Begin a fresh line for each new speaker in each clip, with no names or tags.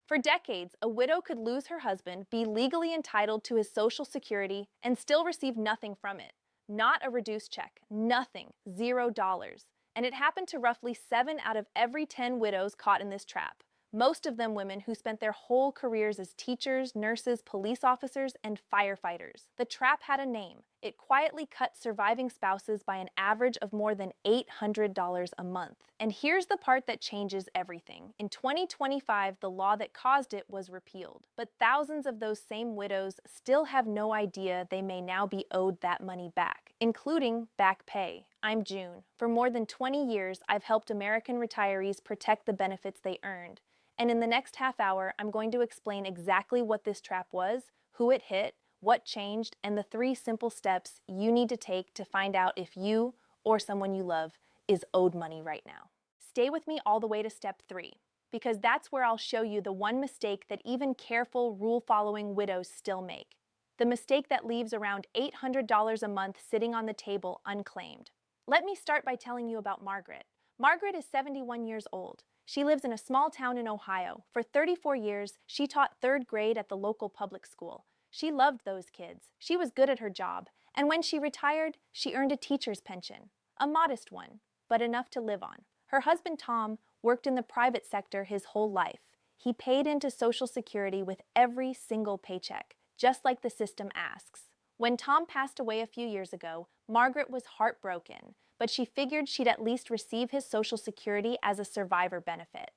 For decades, a widow could lose her husband, be legally entitled to his Social Security, and still receive nothing from it. Not a reduced check, nothing, $0. And it happened to roughly 7 out of every 10 widows caught in this trap. Most of them women who spent their whole careers as teachers, nurses, police officers, and firefighters. The trap had a name. It quietly cut surviving spouses by an average of more than $800 a month. And here's the part that changes everything. In 2025, the law that caused it was repealed. But thousands of those same widows still have no idea they may now be owed that money back, including back pay. I'm June. For more than 20 years, I've helped American retirees protect the benefits they earned. And in the next half hour, I'm going to explain exactly what this trap was, who it hit, what changed, and the 3 simple steps you need to take to find out if you or someone you love is owed money right now. Stay with me all the way to step 3, because that's where I'll show you the one mistake that even careful, rule-following widows still make. The mistake that leaves around $800 a month sitting on the table unclaimed. Let me start by telling you about Margaret. Margaret is 71 years old. She lives in a small town in Ohio. For 34 years, she taught 3rd grade at the local public school. She loved those kids. She was good at her job. And when she retired, she earned a teacher's pension. A modest one, but enough to live on. Her husband, Tom, worked in the private sector his whole life. He paid into Social Security with every single paycheck, just like the system asks. When Tom passed away a few years ago, Margaret was heartbroken, but she figured she'd at least receive his Social Security as a survivor benefit.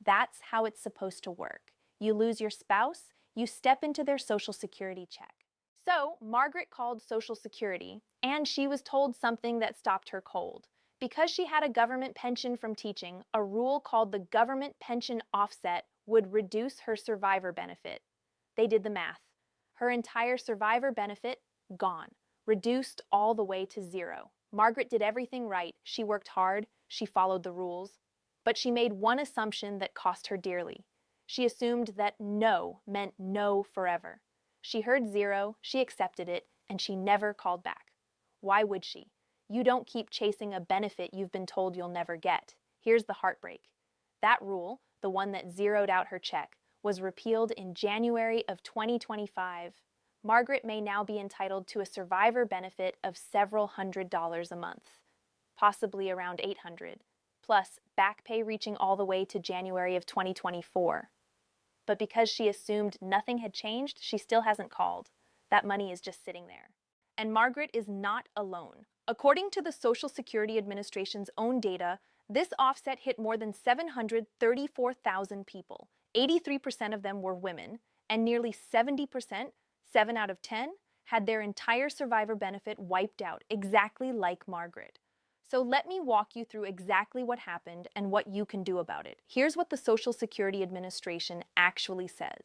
That's how it's supposed to work. You lose your spouse, you step into their Social Security check. So, Margaret called Social Security, and she was told something that stopped her cold. Because she had a government pension from teaching, a rule called the government pension offset would reduce her survivor benefit. They did the math. Her entire survivor benefit, gone. Reduced all the way to 0. Margaret did everything right. She worked hard. She followed the rules. But she made one assumption that cost her dearly. She assumed that no meant no forever. She heard 0, she accepted it, and she never called back. Why would she? You don't keep chasing a benefit you've been told you'll never get. Here's the heartbreak. That rule, the one that zeroed out her check, was repealed in January of 2025. Margaret may now be entitled to a survivor benefit of several $100s a month, possibly around $800, plus back pay reaching all the way to January of 2024. But because she assumed nothing had changed, she still hasn't called. That money is just sitting there. And Margaret is not alone. According to the Social Security Administration's own data, this offset hit more than 734,000 people. 83% of them were women, and nearly 70%, 7 out of 10, had their entire survivor benefit wiped out, exactly like Margaret. So let me walk you through exactly what happened and what you can do about it. Here's what the Social Security Administration actually says.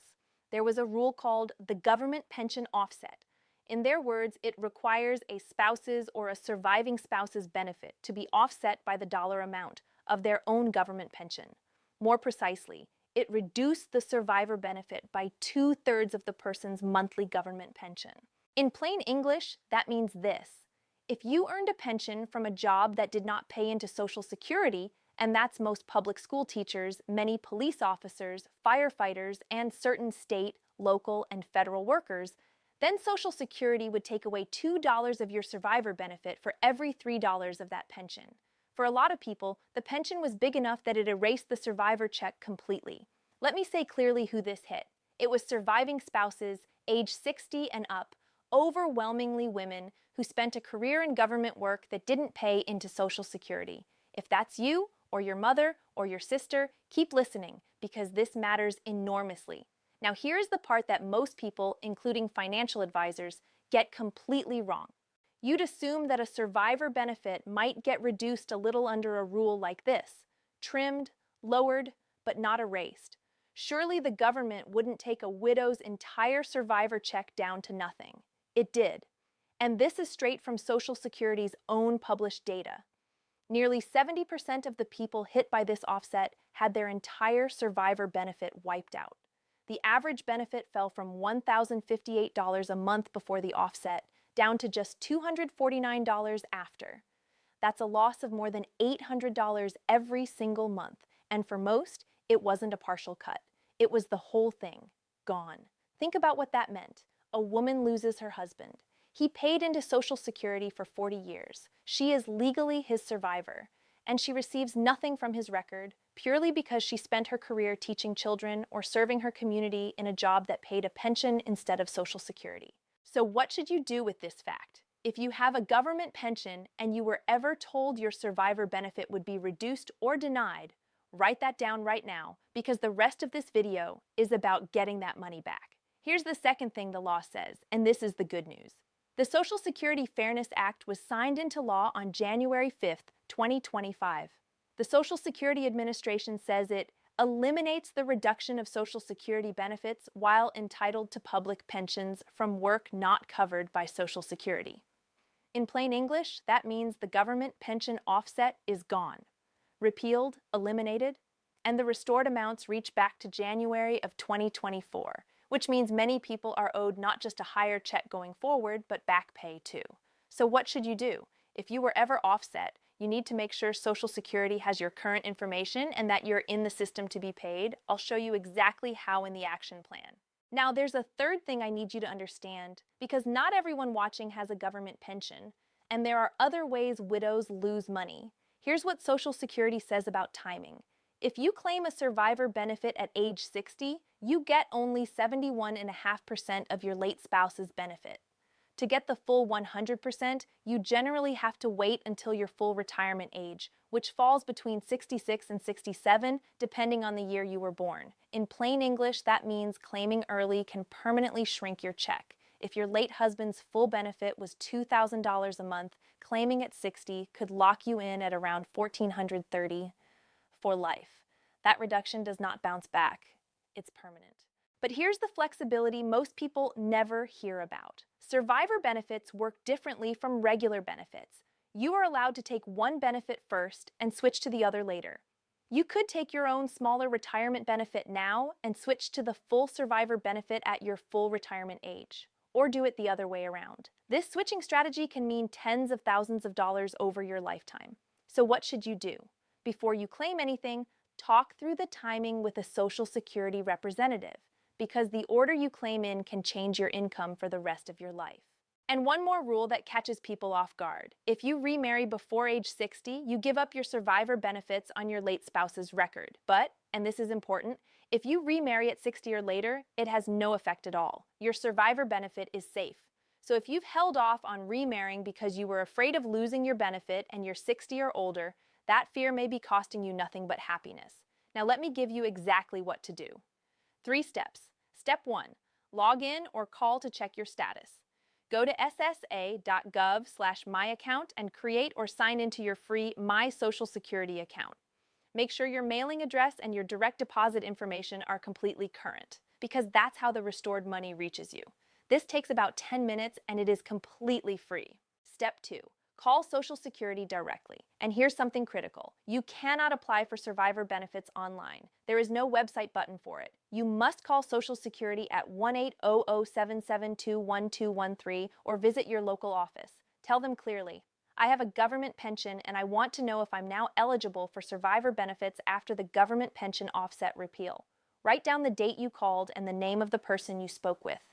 There was a rule called the government pension offset. In their words, it requires a spouse's or a surviving spouse's benefit to be offset by the dollar amount of their own government pension. More precisely, it reduced the survivor benefit by 2/3 of the person's monthly government pension. In plain English, that means this. If you earned a pension from a job that did not pay into Social Security, and that's most public school teachers, many police officers, firefighters, and certain state, local, and federal workers, then Social Security would take away $2 of your survivor benefit for every $3 of that pension. For a lot of people, the pension was big enough that it erased the survivor check completely. Let me say clearly who this hit. It was surviving spouses, age 60 and up, overwhelmingly women who spent a career in government work that didn't pay into Social Security. If that's you, or your mother, or your sister, keep listening, because this matters enormously. Now here's the part that most people, including financial advisors, get completely wrong. You'd assume that a survivor benefit might get reduced a little under a rule like this: trimmed, lowered, but not erased. Surely the government wouldn't take a widow's entire survivor check down to nothing. It did. And this is straight from Social Security's own published data. Nearly 70% of the people hit by this offset had their entire survivor benefit wiped out. The average benefit fell from $1,058 a month before the offset down to just $249 after. That's a loss of more than $800 every single month, and for most, it wasn't a partial cut. It was the whole thing, gone. Think about what that meant. A woman loses her husband. He paid into Social Security for 40 years. She is legally his survivor, and she receives nothing from his record purely because she spent her career teaching children or serving her community in a job that paid a pension instead of Social Security. So what should you do with this fact? If you have a government pension and you were ever told your survivor benefit would be reduced or denied, write that down right now, because the rest of this video is about getting that money back. Here's the second thing the law says, and this is the good news. The Social Security Fairness Act was signed into law on January 5th, 2025. The Social Security Administration says it eliminates the reduction of Social Security benefits while entitled to public pensions from work not covered by Social Security. In plain English, that means the government pension offset is gone, repealed, eliminated, and the restored amounts reach back to January of 2024, which means many people are owed not just a higher check going forward, but back pay too. So what should you do? If you were ever offset, you need to make sure Social Security has your current information and that you're in the system to be paid. I'll show you exactly how in the action plan. Now, there's a third thing I need you to understand, because not everyone watching has a government pension, and there are other ways widows lose money. Here's what Social Security says about timing. If you claim a survivor benefit at age 60, you get only 71.5% of your late spouse's benefit. To get the full 100%, you generally have to wait until your full retirement age, which falls between 66 and 67, depending on the year you were born. In plain English, that means claiming early can permanently shrink your check. If your late husband's full benefit was $2,000 a month, claiming at 60 could lock you in at around $1,430 for life. That reduction does not bounce back. It's permanent. But here's the flexibility most people never hear about. Survivor benefits work differently from regular benefits. You are allowed to take one benefit first and switch to the other later. You could take your own smaller retirement benefit now and switch to the full survivor benefit at your full retirement age, or do it the other way around. This switching strategy can mean tens of thousands of dollars over your lifetime. So what should you do? Before you claim anything, talk through the timing with a Social Security representative, because the order you claim in can change your income for the rest of your life. And one more rule that catches people off guard. If you remarry before age 60, you give up your survivor benefits on your late spouse's record. But, and this is important, if you remarry at 60 or later, it has no effect at all. Your survivor benefit is safe. So if you've held off on remarrying because you were afraid of losing your benefit and you're 60 or older, that fear may be costing you nothing but happiness. Now let me give you exactly what to do. 3 steps. Step 1. Log in or call to check your status. Go to ssa.gov/myaccount and create or sign into your free My Social Security account. Make sure your mailing address and your direct deposit information are completely current, because that's how the restored money reaches you. This takes about 10 minutes and it is completely free. Step 2. Call Social Security directly. And here's something critical. You cannot apply for survivor benefits online. There is no website button for it. You must call Social Security at 1-800-772-1213 or visit your local office. Tell them clearly, I have a government pension and I want to know if I'm now eligible for survivor benefits after the government pension offset repeal. Write down the date you called and the name of the person you spoke with.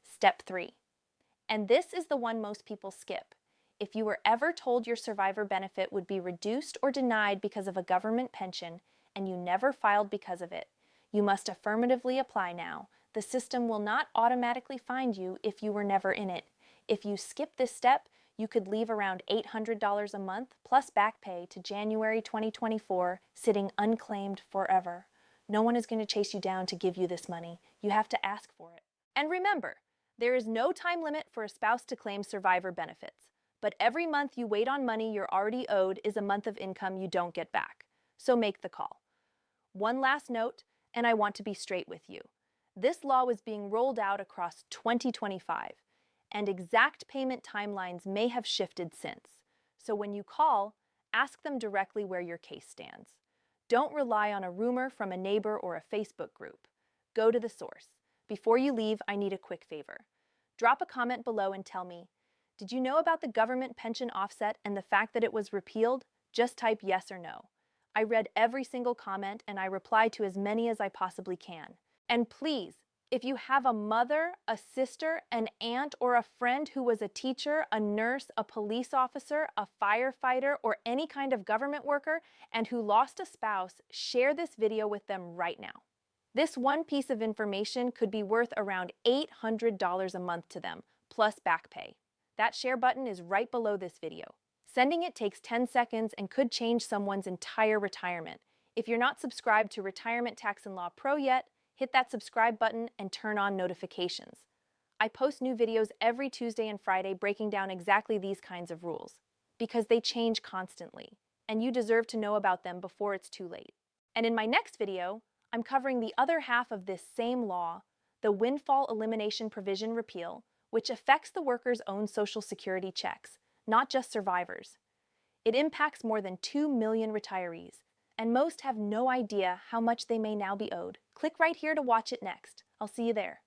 Step 3. And this is the one most people skip. If you were ever told your survivor benefit would be reduced or denied because of a government pension and you never filed because of it, you must affirmatively apply now. The system will not automatically find you if you were never in it. If you skip this step, you could leave around $800 a month plus back pay to January 2024 sitting unclaimed forever. No one is going to chase you down to give you this money. You have to ask for it. And remember, there is no time limit for a spouse to claim survivor benefits. But every month you wait on money you're already owed is a month of income you don't get back. So make the call. One last note, and I want to be straight with you. This law was being rolled out across 2025, and exact payment timelines may have shifted since. So when you call, ask them directly where your case stands. Don't rely on a rumor from a neighbor or a Facebook group. Go to the source. Before you leave, I need a quick favor. Drop a comment below and tell me, did you know about the government pension offset and the fact that it was repealed? Just type yes or no. I read every single comment and I reply to as many as I possibly can. And please, if you have a mother, a sister, an aunt, or a friend who was a teacher, a nurse, a police officer, a firefighter, or any kind of government worker, and who lost a spouse, share this video with them right now. This one piece of information could be worth around $800 a month to them, plus back pay. That share button is right below this video. Sending it takes 10 seconds and could change someone's entire retirement. If you're not subscribed to Retirement Tax and Law Pro yet, hit that subscribe button and turn on notifications. I post new videos every Tuesday and Friday breaking down exactly these kinds of rules, because they change constantly, and you deserve to know about them before it's too late. And in my next video, I'm covering the other half of this same law, the windfall elimination provision repeal, which affects the worker's own Social Security checks, not just survivors. It impacts more than 2 million retirees, and most have no idea how much they may now be owed. Click right here to watch it next. I'll see you there.